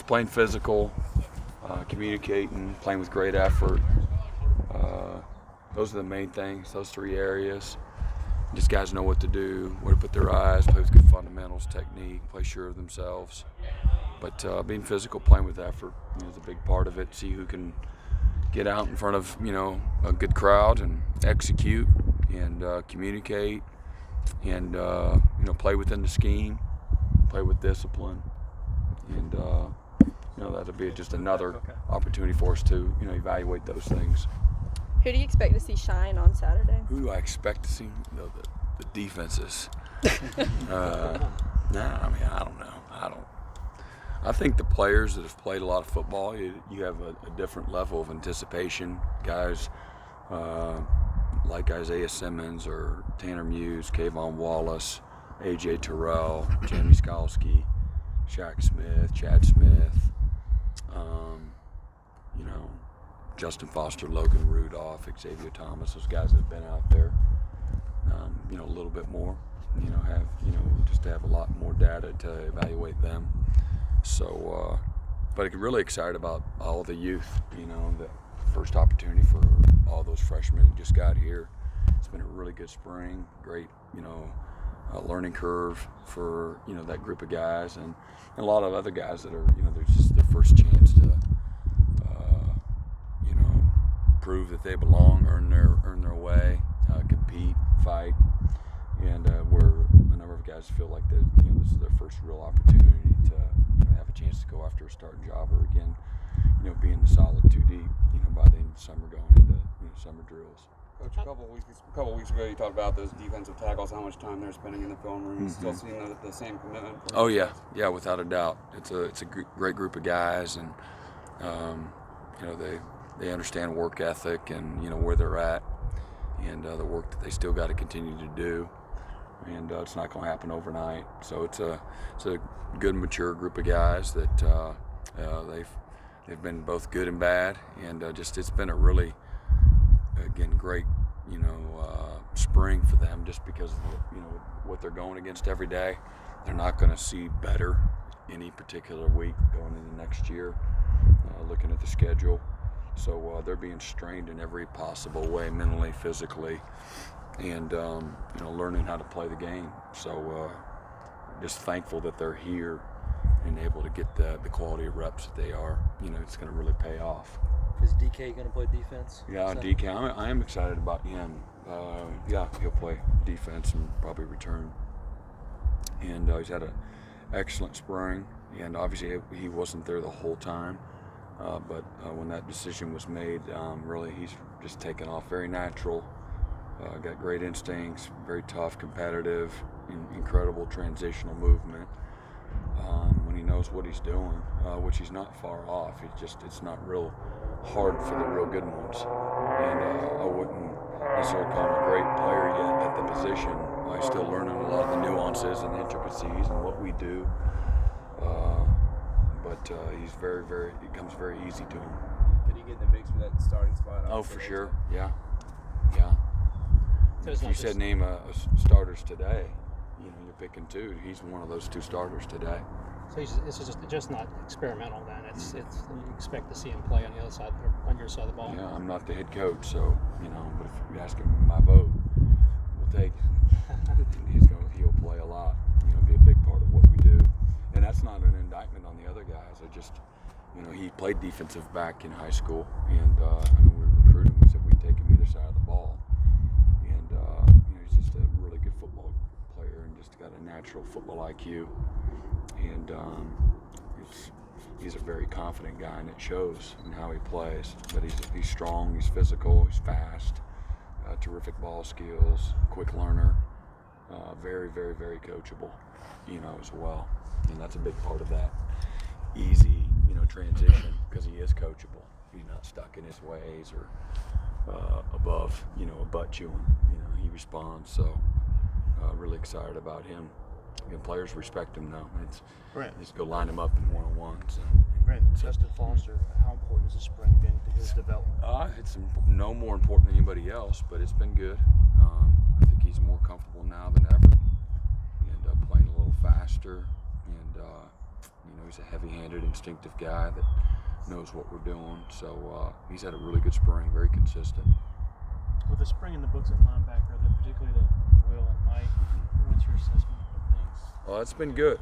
just playing physical, communicating, playing with great effort. Those are the main things, those 3 areas. Just guys know what to do, where to put their eyes, play with good fundamentals, technique, play sure of themselves. But being physical, playing with effort is a big part of it. See who can get out in front of a good crowd and execute and communicate and play within the scheme, play with discipline, and that'll be just another opportunity for us to evaluate those things. Who do you expect to see shine on Saturday? Who do I expect to see? The defenses. I don't know. I think the players that have played a lot of football, you have a different level of anticipation. Guys like Isaiah Simmons or Tanner Muse, Kayvon Wallace, A.J. Terrell, Jamie Skalski, Shaq Smith, Chad Smith, Justin Foster, Logan Rudolph, Xavier Thomas, those guys that have been out there, a little bit more, just to have a lot more data to evaluate them. So, but I'm really excited about all the youth, the first opportunity for all those freshmen that just got here. It's been a really good spring, great, learning curve for, that group of guys and a lot of other guys that are, there's just their first chance to, prove that they belong, earn their way, compete, fight, and where a number of guys feel like that, this is their first real opportunity to have a chance to go after a starting job or again, being the solid 2 deep, by the end of the summer going into summer drills. Coach, a couple weeks ago you talked about those defensive tackles, how much time they're spending in the film room. Still seeing the same commitment? Oh yeah, without a doubt. It's a great group of guys, and they understand work ethic and where they're at, and the work that they still got to continue to do, and it's not going to happen overnight. So it's a good, mature group of guys that they've been both good and bad, and it's been a really great spring for them just because of what they're going against every day. They're not going to see better any particular week going into next year. Looking at the schedule. So they're being strained in every possible way, mentally, physically, and learning how to play the game. So just thankful that they're here and able to get the quality of reps that they are. It's going to really pay off. Is DK going to play defense? Yeah, DK. I am excited about him. He'll play defense and probably return. And he's had an excellent spring, and obviously he wasn't there the whole time. But when that decision was made, really he's just taken off, very natural, got great instincts, very tough, competitive, incredible transitional movement. When he knows what he's doing, which he's not far off, it's not real hard for the real good ones. And I wouldn't necessarily call him a great player yet at the position. He's still learning a lot of the nuances and intricacies and what we do. But he's it comes very easy to him. Can he get in the mix for that starting spot? Oh, for sure. Yeah. So If you said name starters today, you're picking 2. He's one of those 2 starters today. So this is just not experimental then. It's you expect to see him play on the other side, on your side of the ball. Yeah, I'm not the head coach, so but if you ask him my vote, we'll take it. He'll play a lot. Be a big part of what we do. And that's not an indictment on the other guys. I just, he played defensive back in high school, and I know we recruited him. We said we'd take him either side of the ball, and he's just a really good football player and just got a natural football IQ, and he's a very confident guy, and it shows in how he plays. But he's strong, he's physical, he's fast, terrific ball skills, quick learner, very, very, very coachable, as well. And that's a big part of that easy, transition, because he is coachable. He's not stuck in his ways or above, a butt chewing. He responds. So really excited about him. And players respect him now. Just go line him up in one-on-ones. Brent, Justin Foster, how important has this spring been to his development? It's no more important than anybody else, but it's been good. I think he's more comfortable now than ever, and playing a little faster, and he's a heavy-handed, instinctive guy that knows what we're doing. So he's had a really good spring, very consistent. With the spring in the books at linebacker, particularly the Will and Mike, what's your assessment of things? Well, it's been good.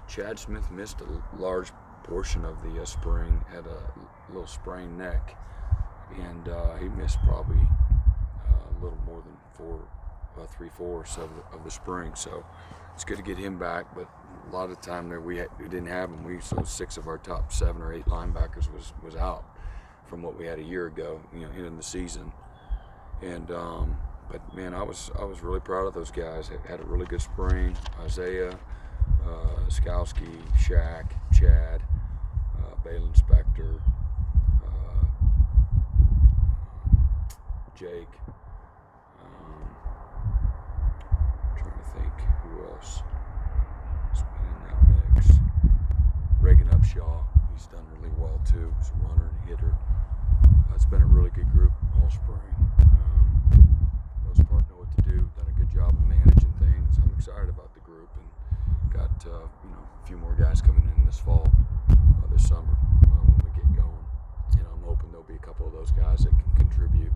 Chad Smith missed a large portion of the spring, had a little sprained neck, and he missed probably a little more than 3/4 of the spring. So it's good to get him back, but a lot of the time there we didn't have him. So 6 of our top 7 or 8 linebackers was out from what we had a year ago, in the season. And but man, I was really proud of those guys. Had a really good spring. Isaiah, Skowski, Shaq, Chad, Balin Spector, Jake. Trying to think who else has been in that mix. Reagan Upshaw, he's done really well too. He's a runner and hitter. It's been a really good group all spring. For the most part, know what to do. Done a good job of managing things. I'm excited about the group and got a few more guys coming in this fall, this summer when we get going. I'm hoping there'll be a couple of those guys that can contribute.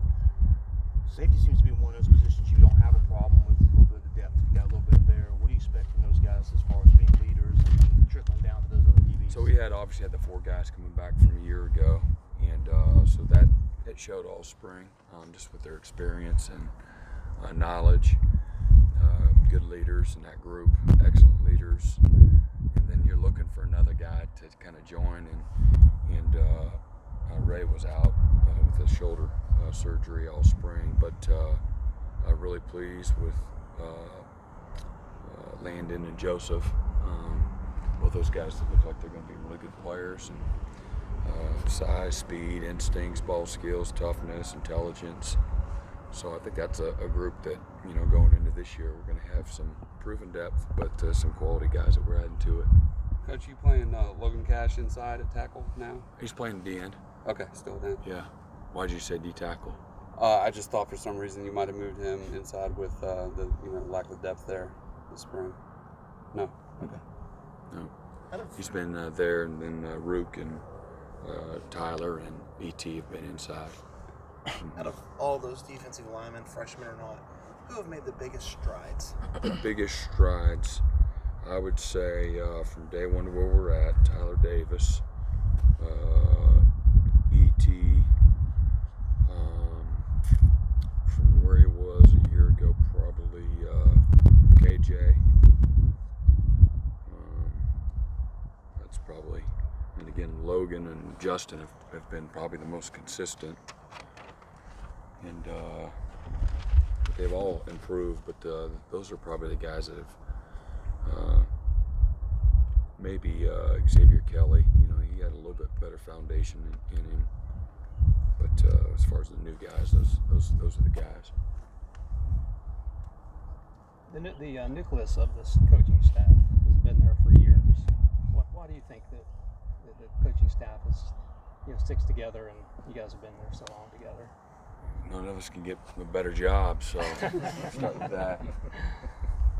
Safety seems to be one of those positions you don't have a problem with. A little bit of the depth, you got a little bit there. What do you expect from those guys as far as being leaders and trickling down to those other DBs? So we obviously had the 4 guys coming back from a year ago, and so that it showed all spring, just with their experience and knowledge. Good leaders in that group, excellent leaders, and then you're looking for another guy to kind of join. And Ray was out with his shoulder surgery all spring, but really pleased with Landon and Joseph. Both those guys that look like they're going to be really good players. And size, speed, instincts, ball skills, toughness, intelligence. So I think that's a group that, going into this year, we're going to have some proven depth, but some quality guys that we're adding to it. Coach, you playing Logan Cash inside at tackle now? He's playing D-end. Okay, still then. Yeah. Why did you say D-tackle? I just thought for some reason you might have moved him inside with the lack of depth there this spring. No. Okay. No. He's been there, and then Rook and Tyler and E.T. have been inside. Out of all those defensive linemen, freshmen or not, who have made the biggest strides? The biggest strides, I would say, from day one to where we're at, Tyler Davis, E.T., from where he was a year ago, probably KJ. That's probably, and again, Logan and Justin have been probably the most consistent. And they've all improved, but those are probably the guys that have maybe Xavier Kelly. He had a little bit better foundation in him. But as far as the new guys, those are the guys. The nucleus of this coaching staff has been there for years. Why do you think that the coaching staff sticks together, and you guys have been there so long together? None of us can get a better job, so let's start with that.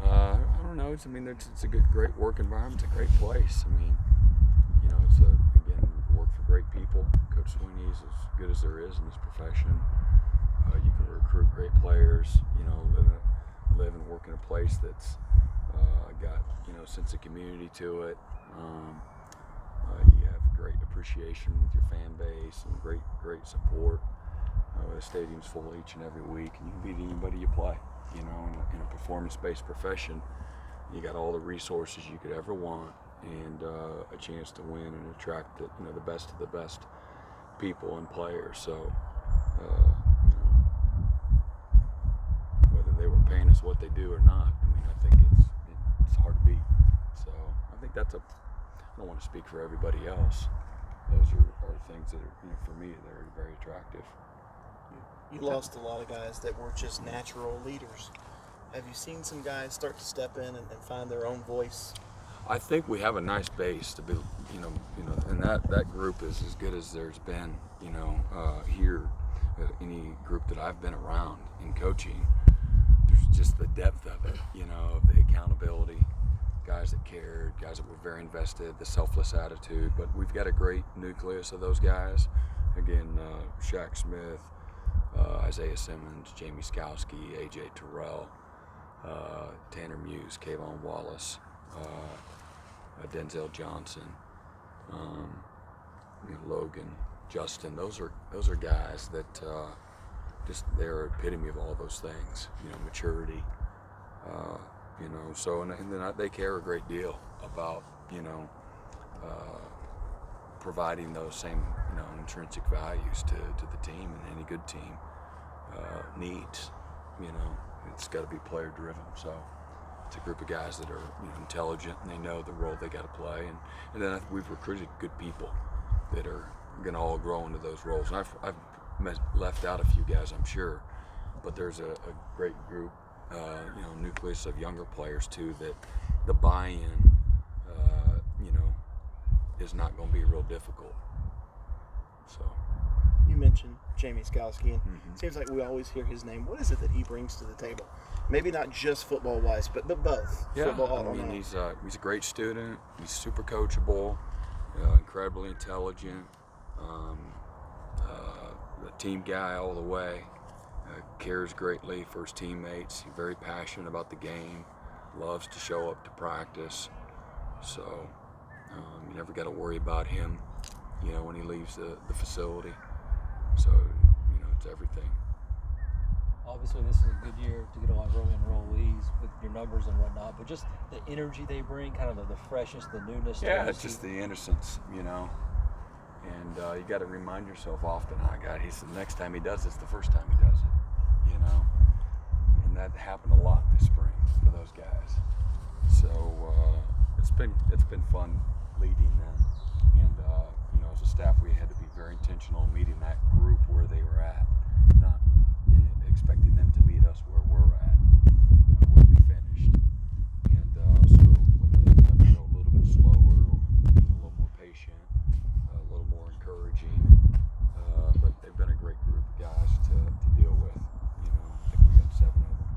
I don't know. It's a great work environment. It's a great place. Again, we work for great people. Coach Sweeney's as good as there is in this profession. You can recruit great players. Live and work in a place that's got a sense of community to it. You have great appreciation with your fan base and great support. The stadium's full each and every week, and you can beat anybody you play. In a performance-based profession, you got all the resources you could ever want, and a chance to win and attract the best of the best people and players. So, whether they were paying us what they do or not, I think it's hard to beat. So I think I don't want to speak for everybody else. Those are things that are, for me, they're very attractive. You lost a lot of guys that were just natural leaders. Have you seen some guys start to step in and find their own voice? I think we have a nice base to be, and that group is as good as there's been, here, any group that I've been around in coaching. There's just the depth of it, of the accountability. guys that cared, guys that were very invested, the selfless attitude. But we've got a great nucleus of those guys. Again, Shaq Smith, Isaiah Simmons, Jamie Skowski, A.J. Terrell, Tanner Muse, Kayvon Wallace, Denzel Johnson, Logan, Justin. Those are guys that just they're epitome of all those things. Maturity. So and then they care a great deal about providing those same intrinsic values to the team, and any good team needs. It's got to be player driven. So it's a group of guys that are intelligent, and they know the role they got to play, and then we've recruited good people that are going to all grow into those roles. And I've left out a few guys, I'm sure, but there's a great group, nucleus of younger players too, that the buy-in, is not going to be real difficult. So You mentioned Jamie Skowski, and it seems like we always hear his name. What is it that he brings to the table? Maybe not just football-wise, but both. Yeah, Football, he's a great student. He's super coachable, incredibly intelligent, a team guy all the way. Cares greatly for his teammates. He's very passionate about the game. Loves to show up to practice. So you never got to worry about him, when he leaves the facility. So it's everything. Obviously, this is a good year to get a lot of early enrollees with your numbers and whatnot, but just the energy they bring, kind of the freshness, the newness. Yeah, it's just the innocence, And you got to remind yourself often, he said the next time he does it's the first time he does it, And that happened a lot this spring for those guys. So it's been fun leading them. And as a staff, we had to be very intentional in meeting that group where they were at, not expecting them to meet us where we're at, where we finished. And so whether they have to go a little bit slower or be a little more patient, a little more encouraging, but they've been a great group of guys to deal with. I think we got 7 of them,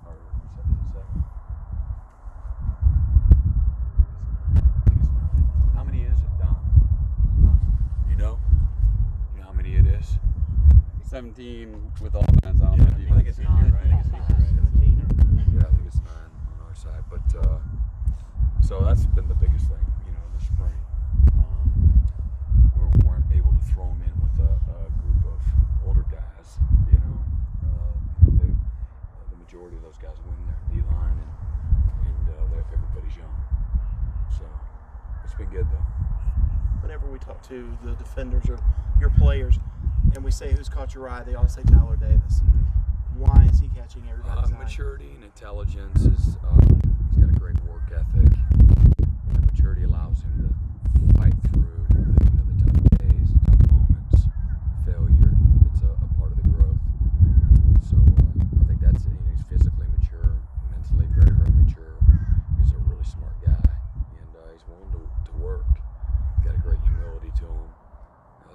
or 7 and 7. I think it's 9. How many is it, Don? You know how many it is? 17 with all bands on. I think it's 9, right? I think it's 17 or... Yeah, I think it's 9 on our side. But so that's been the biggest thing, this spring. We weren't able to throw them in with a group of older guys. The majority of those guys win their D-line, and everybody's young. So it's been good though. Whenever we talk to the defenders or your players, and we say who's caught your eye, they all say Tyler Davis. Why is he catching everybody's eye? Maturity and intelligence is. He's got a great work ethic. And maturity allows him to fight through the tough days, tough moments, failure. It's a part of the growth. So I think that's it. He's physically mature, mentally very, very mature. He's a really smart guy, and he's willing to work. He's got a great humility to him.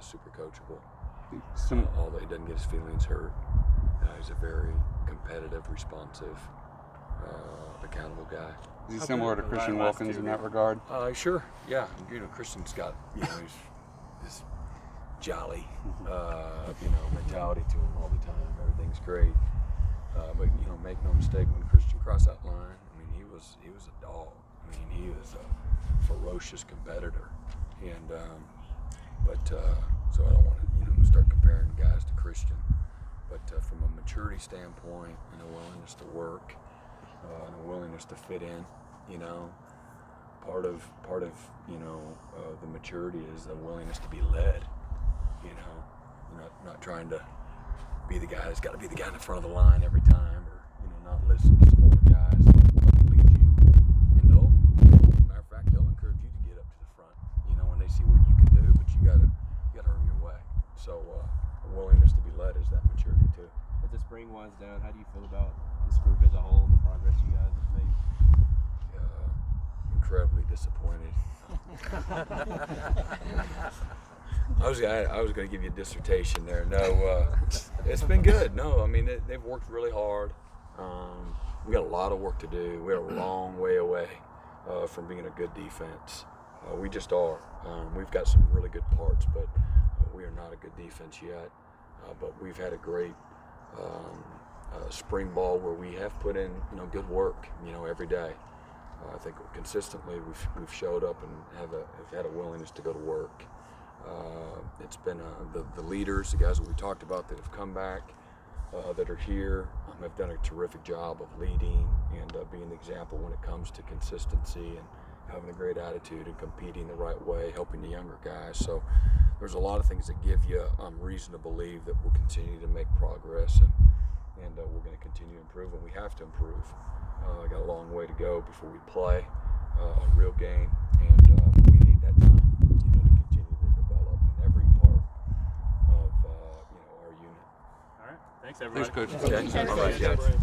Super coachable. Although he doesn't get his feelings hurt. He's a very competitive, responsive, accountable guy. Is he similar to Christian Wilkins in that regard? Sure. Yeah. Christian's got he's this jolly, mentality to him all the time. Everything's great. But make no mistake, when Christian crossed that line, he was a dog. He was a ferocious competitor, and so I don't want to start comparing guys to Christian, but from a maturity standpoint and a willingness to work and a willingness to fit in, part of the maturity is the willingness to be led. Not trying to be the guy that's got to be the guy in the front of the line every time, or not listen to some older guys. Let them lead you. Matter of fact, they'll encourage you to get up to the front. When they see what you can do, but you gotta earn your way. So a willingness to be led is that maturity too. As the spring winds down, how do you feel about this group as a whole and the progress you guys have made? Incredibly disappointed. I was going to give you a dissertation there. No, it's been good. No, they've worked really hard. We got a lot of work to do. We're a long way away from being a good defense. We just are. We've got some really good parts, but we are not a good defense yet. But we've had a great spring ball where we have put in good work every day. I think consistently we've showed up and have had a willingness to go to work. It's been the leaders, the guys that we talked about that have come back, that are here, have done a terrific job of leading and being the example when it comes to consistency and having a great attitude and competing the right way, helping the younger guys. So there's a lot of things that give you reason to believe that we'll continue to make progress and we're going to continue to improve, and we have to improve. I got a long way to go before we play a real game, and we need that time to continue to develop in every part of our unit. All right. Thanks, everybody. Thanks, Coach. Okay. Thanks, All right, Coach. guys.